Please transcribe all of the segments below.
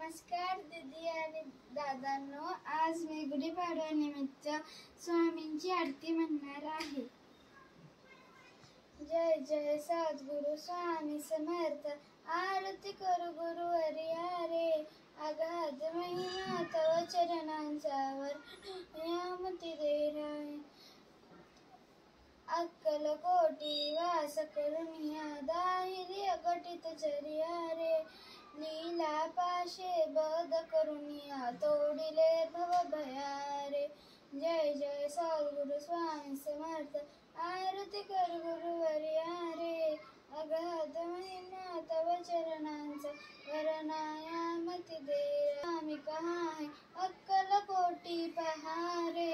नमस्कार दीदी आणि दादांनो, आज मी गुढीपाडव्यानिमित्त स्वामींची आरती म्हणणार आहे। जय जय सद्गुरु स्वामी समर्थ, आरती करू गुरुवरी रे। अगाध महिमा तव चरणांचा वर्णयामती दे राय। अक्कलकोटी वास करुनिया दाहिली अघटित चर्या रे। लीला पाशे बद करुनिया तोडिले भव भया रे। जय जय सद्गुरु स्वामी समर्थ, आरती कर गुरुवरी रे। अगाध महिमा तव चरणांचा वर्णयामती दे। स्वामी कहाँ है अक्कलकोटी पहारे,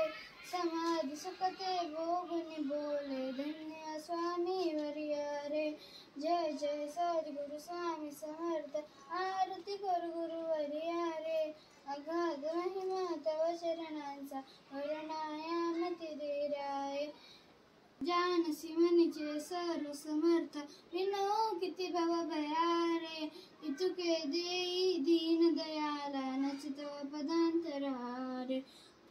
समाधि सुखते भोगुनि बोले धन्य स्वामी वरिया रे। जय जय सद्गुरु स्वामी समर्थ, आरती कर गुरुवरी रे। अगाध महिमा तव चरणांचा वर्णयामती दे राय। जानसी मनीचे सर्व समर्थ, विनो किती भव भया रे। इतुके देई दीन दयाला नचितव पदांतरा रे।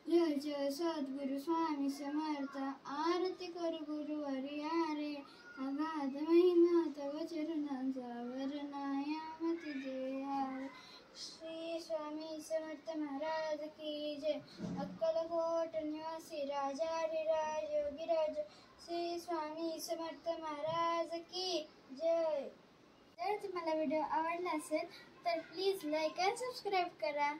जय जय सद्गुरु स्वामी समर्थ, आरती कर गुरुवरी रे। अगाध महिमा तव चरणांचा वर्णयामती दे रे। श्री स्वामी समर्थ महाराज की जय। अक्कलकोट निवासी राजाधिराज योगीराज श्री स्वामी समर्थ महाराज की जय। जर तुम्हाला व्हिडिओ आवडला असेल तर प्लीज लाईक आणि सबस्क्राईब करा।